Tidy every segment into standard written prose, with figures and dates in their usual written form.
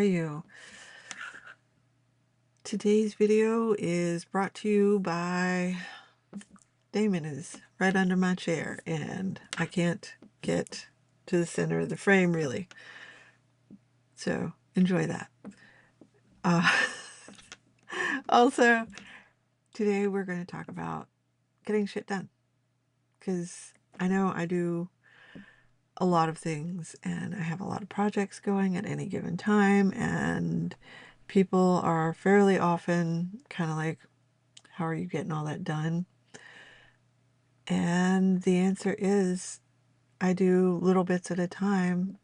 you? Today's video is brought to you by Damon is right under my chair and I can't get to the center of the frame really. So enjoy that. Uh, also, today we're going to talk about getting shit done because I know I do a lot of things and I have a lot of projects going at any given time, and people are fairly often kind of like, how are you getting all that done? And the answer is I do little bits at a time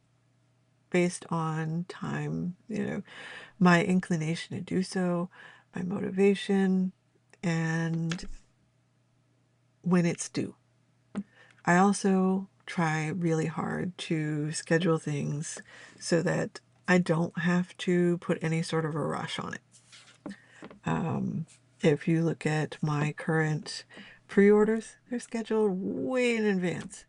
based on time, my inclination to do so, my motivation, and when it's due. I also try really hard to schedule things so that I don't have to put any sort of a rush on it. If you look at my current pre-orders, they're scheduled way in advance.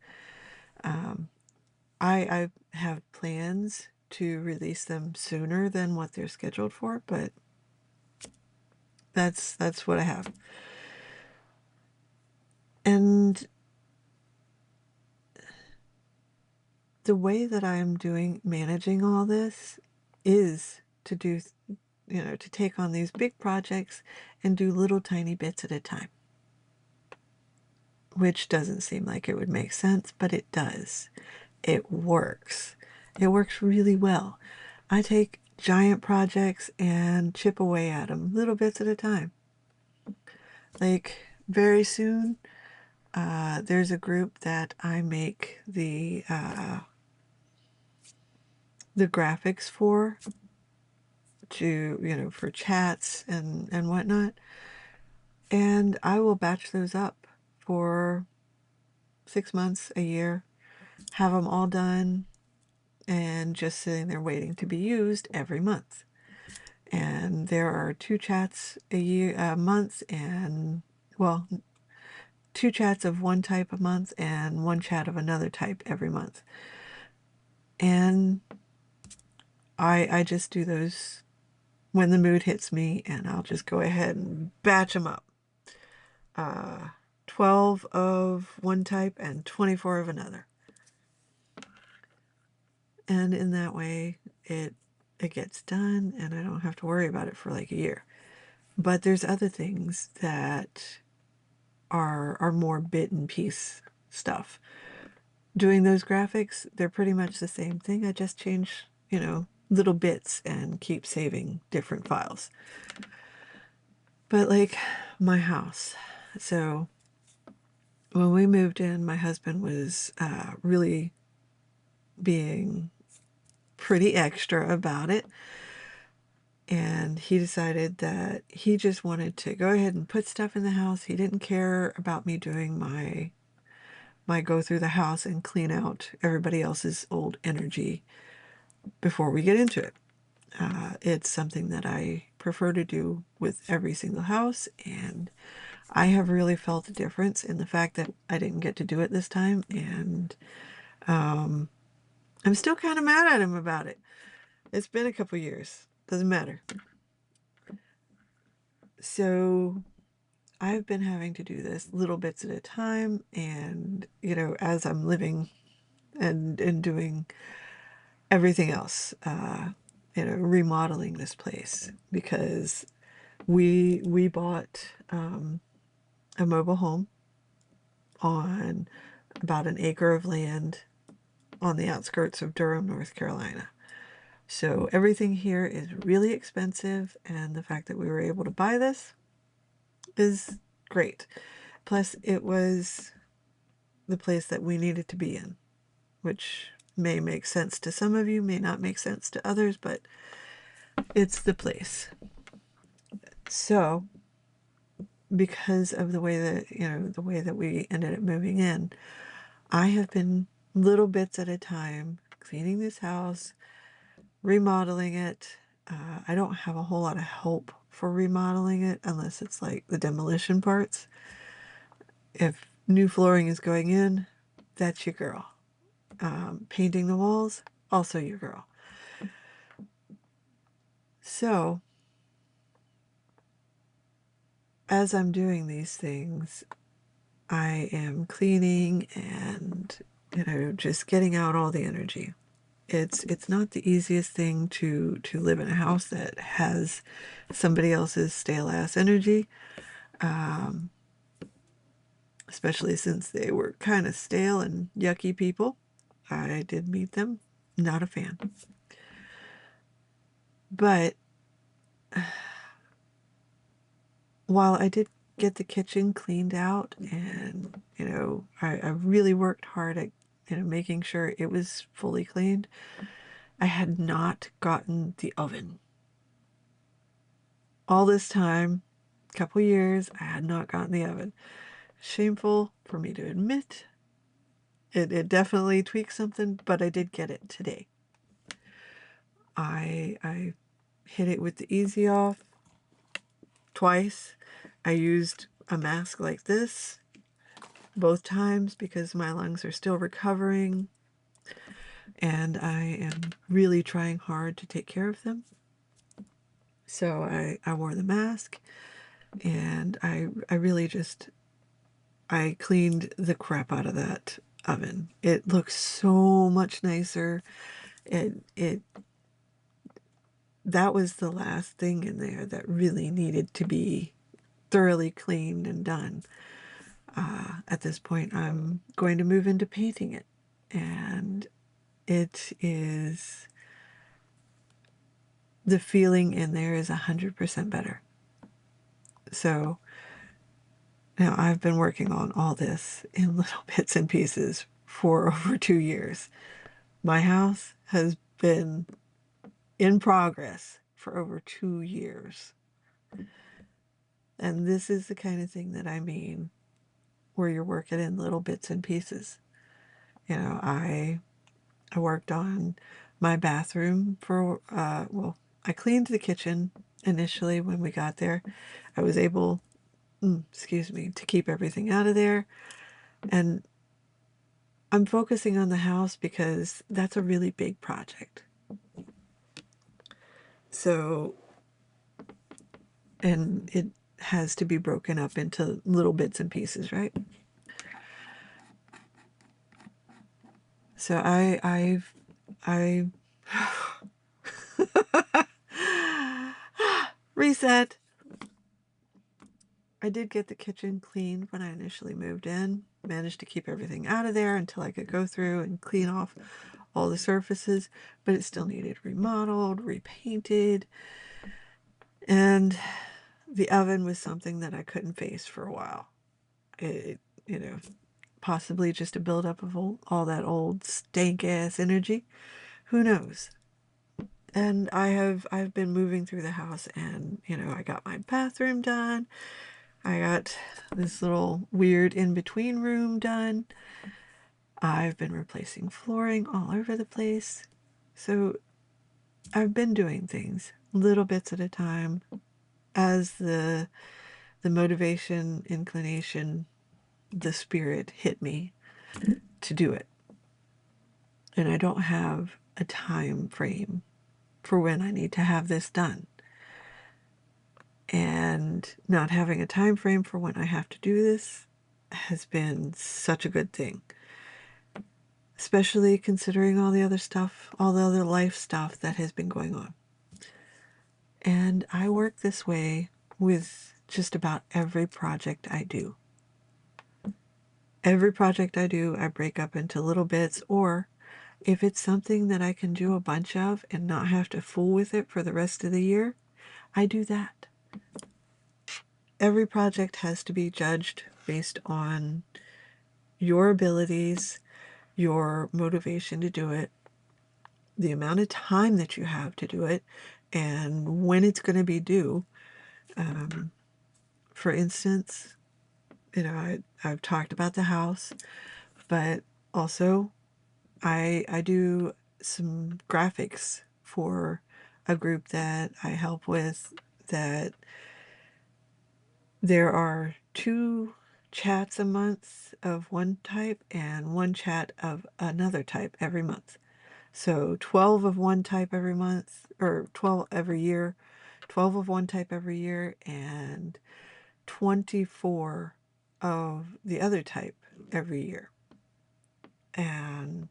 I have plans to release them sooner than what they're scheduled for, but that's what I have. And the way that I'm managing all this is to do, to take on these big projects and do little tiny bits at a time, which doesn't seem like it would make sense, but it does. It works. It works really well. I take giant projects and chip away at them little bits at a time. Like very soon, there's a group that I make the graphics for, for chats and whatnot, and I will batch those up for 6 months, a year, have them all done, and just sitting there waiting to be used every month. And there are two chats a month, and well, two chats of one type a month and one chat of another type every month. And I just do those when the mood hits me, and I'll just go ahead and batch them up. 12 of one type and 24 of another. And in that way, it gets done, and I don't have to worry about it for like a year. But there's other things that are more bit and piece stuff. Doing those graphics, they're pretty much the same thing. I just change, little bits and keep saving different files. But like my house. So when we moved in, my husband was really being pretty extra about it. And he decided that he just wanted to go ahead and put stuff in the house. He didn't care about me doing my go through the house and clean out everybody else's old energy before we get into it. It's something that I prefer to do with every single house, and I have really felt a difference in the fact that I didn't get to do it this time, and I'm still kind of mad at him about it. It's been a couple years. Doesn't matter. So I've been having to do this little bits at a time, and as I'm living and doing everything else, remodeling this place, because we bought a mobile home on about an acre of land on the outskirts of Durham, North Carolina. So everything here is really expensive, and the fact that we were able to buy this is great. Plus, it was the place that we needed to be in, which may make sense to some of you, may not make sense to others, but it's the place. So, because of the way that we ended up moving in, I have been little bits at a time cleaning this house, remodeling it. I don't have a whole lot of help for remodeling it unless it's like the demolition parts. If new flooring is going in, that's your girl. Painting the walls, also your girl. So as I'm doing these things, I am cleaning and, just getting out all the energy. It's not the easiest thing to live in a house that has somebody else's stale ass energy, especially since they were kind of stale and yucky people. I did meet them. Not a fan. But while I did get the kitchen cleaned out and, I really worked hard at, making sure it was fully cleaned, I had not gotten the oven. All this time, couple years, I had not gotten the oven. Shameful for me to admit. It definitely tweaked something, but I did get it today. I hit it with the easy off twice. I used a mask like this both times because my lungs are still recovering and I am really trying hard to take care of them. So I wore the mask and I really just, I cleaned the crap out of that oven. It looks so much nicer. It that was the last thing in there that really needed to be thoroughly cleaned and done. At this point, I'm going to move into painting it, and it is, the feeling in there is 100% better. So now I've been working on all this in little bits and pieces for over 2 years. My house has been in progress for over 2 years. And this is the kind of thing that I mean, where you're working in little bits and pieces. I worked on my bathroom for, well, I cleaned the kitchen initially when we got there. I was able, excuse me, to keep everything out of there. And I'm focusing on the house because that's a really big project. So, and it has to be broken up into little bits and pieces, right? So I reset. I did get the kitchen cleaned when I initially moved in. Managed to keep everything out of there until I could go through and clean off all the surfaces, but it still needed remodeled, repainted, and the oven was something that I couldn't face for a while. It, possibly just a buildup of all that old stank ass energy. Who knows? And I've been moving through the house, and I got my bathroom done. I got this little weird in-between room done. I've been replacing flooring all over the place. So I've been doing things little bits at a time as the motivation, inclination, the spirit hit me to do it. And I don't have a time frame for when I need to have this done. And not having a time frame for when I have to do this has been such a good thing. Especially considering all the other stuff, all the other life stuff that has been going on. And I work this way with just about every project I do. Every project I do, I break up into little bits, or if it's something that I can do a bunch of and not have to fool with it for the rest of the year, I do that. Every project has to be judged based on your abilities, your motivation to do it, the amount of time that you have to do it, and when it's going to be due. For instance, I've talked about the house, but also I do some graphics for a group that I help with, that there are 2 chats a month of one type and 1 chat of another type every month. So 12 of one type every month, or 12 every year, 12 of one type every year, and 24 of the other type every year. And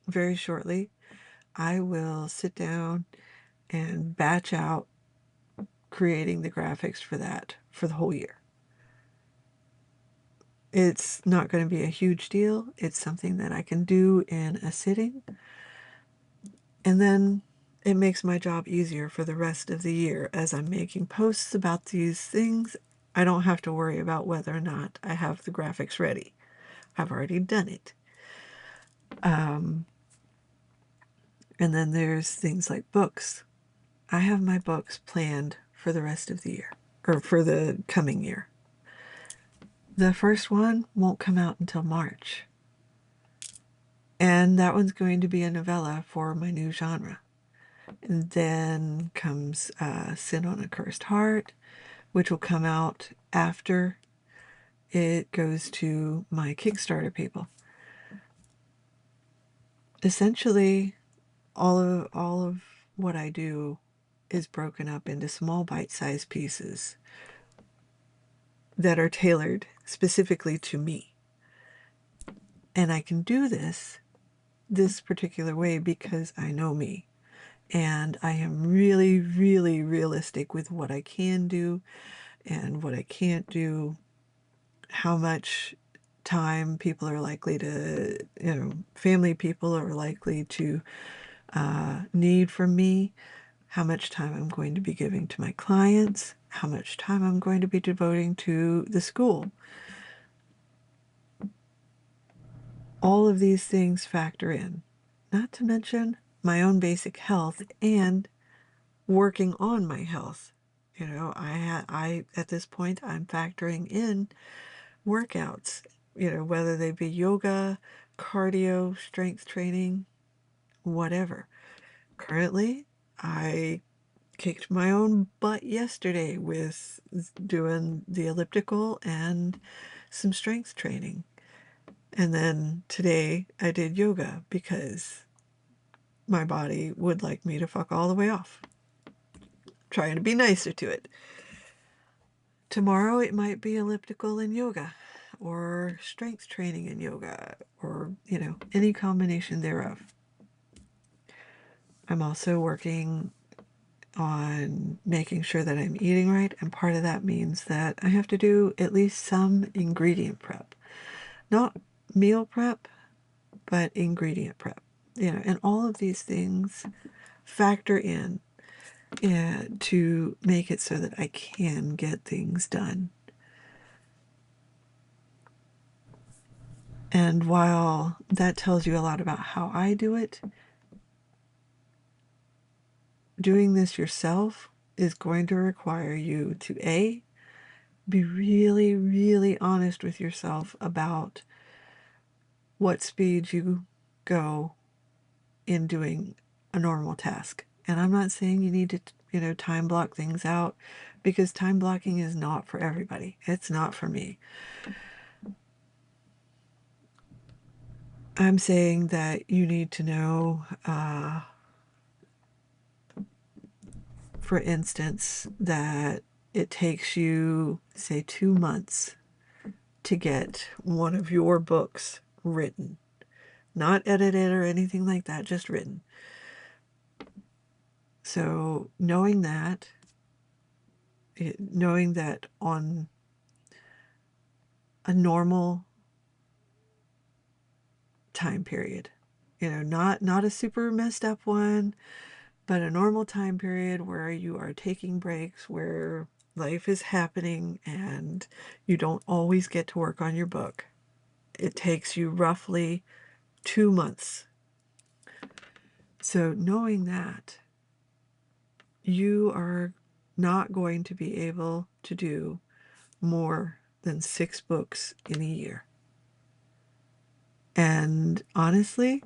very shortly, I will sit down and batch out creating the graphics for that for the whole year. It's not going to be a huge deal. It's something that I can do in a sitting. And then it makes my job easier for the rest of the year. As I'm making posts about these things, I don't have to worry about whether or not I have the graphics ready. I've already done it. And then there's things like books. I have my books planned for the rest of the year, or for the coming year. The first one won't come out until March. And that one's going to be a novella for my new genre. And then comes Sin on a Cursed Heart, which will come out after it goes to my Kickstarter people. Essentially, all of what I do is broken up into small bite-sized pieces that are tailored specifically to me. And I can do this particular way because I know me. And I am really, really realistic with what I can do and what I can't do, how much time people are likely to, family people are likely to need from me, how much time I'm going to be giving to my clients, how much time I'm going to be devoting to the school. All of these things factor in, not to mention my own basic health and working on my health. I at this point I'm factoring in workouts, whether they be yoga, cardio, strength training, whatever. Currently, I kicked my own butt yesterday with doing the elliptical and some strength training. And then today I did yoga because my body would like me to fuck all the way off. Trying to be nicer to it. Tomorrow it might be elliptical and yoga, or strength training and yoga, or, any combination thereof. I'm also working on making sure that I'm eating right, and part of that means that I have to do at least some ingredient prep. Not meal prep, but ingredient prep. And all of these things factor in to make it so that I can get things done. And while that tells you a lot about how I do it, doing this yourself is going to require you to A, be really, really honest with yourself about what speed you go in doing a normal task. And I'm not saying you need to, time block things out, because time blocking is not for everybody. It's not for me. I'm saying that you need to know, for instance, that it takes you, say, 2 months to get one of your books written. Not edited or anything like that, just written. So knowing that on a normal time period, not a super messed up one, but a normal time period where you are taking breaks, where life is happening and you don't always get to work on your book. It takes you roughly 2 months. So knowing that you are not going to be able to do more than 6 books in a year. And honestly,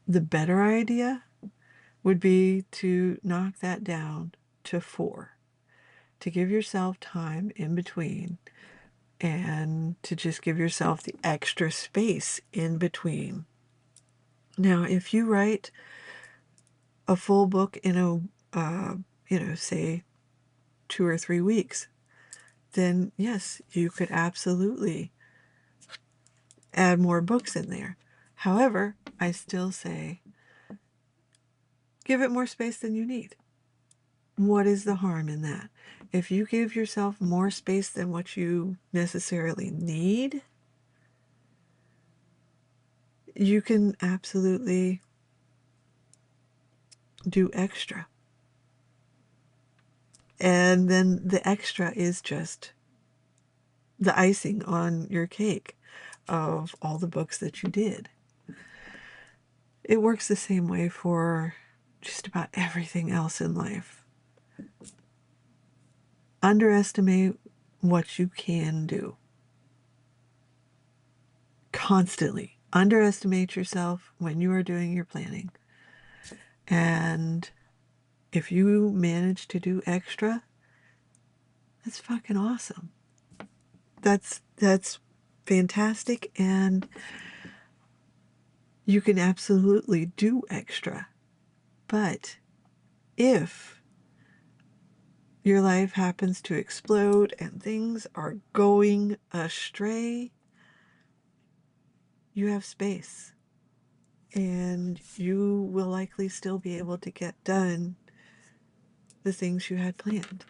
the better idea would be to knock that down to 4, to give yourself time in between, and to just give yourself the extra space in between. Now, if you write a full book in say 2 or 3 weeks, then yes, you could absolutely add more books in there. However, I still say give it more space than you need. What is the harm in that? If you give yourself more space than what you necessarily need, you can absolutely do extra. And then the extra is just the icing on your cake of all the books that you did. It works the same way for just about everything else in life. Underestimate what you can do. Constantly underestimate yourself when you are doing your planning. And if you manage to do extra, that's fucking awesome. That's fantastic, and you can absolutely do extra. But if your life happens to explode and things are going astray, you have space, and you will likely still be able to get done the things you had planned.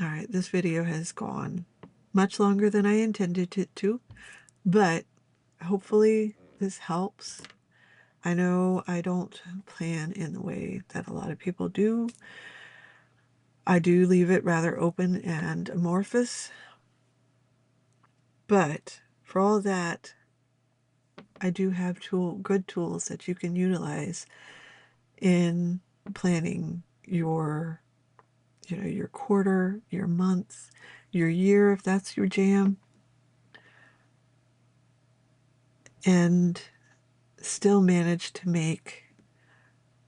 All right, this video has gone much longer than I intended it to, but hopefully this helps. I know I don't plan in the way that a lot of people do. I do leave it rather open and amorphous, but for all that, I do have good tools that you can utilize in planning your your quarter, your month, your year, if that's your jam, and still manage to make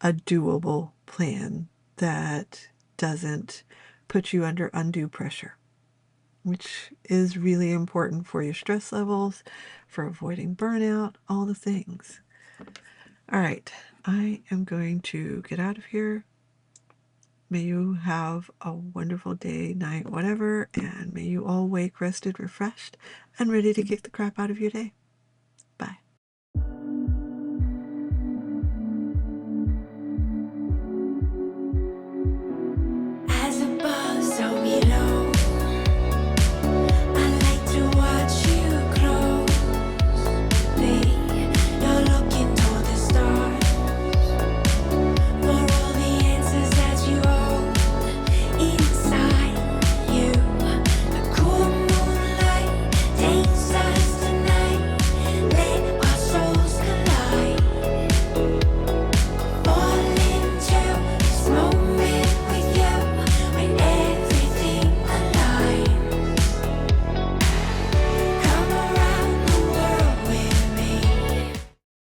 a doable plan that doesn't put you under undue pressure, which is really important for your stress levels, for avoiding burnout, all the things. All right, I am going to get out of here. May you have a wonderful day, night, whatever, and may you all wake rested, refreshed, and ready to kick the crap out of your day.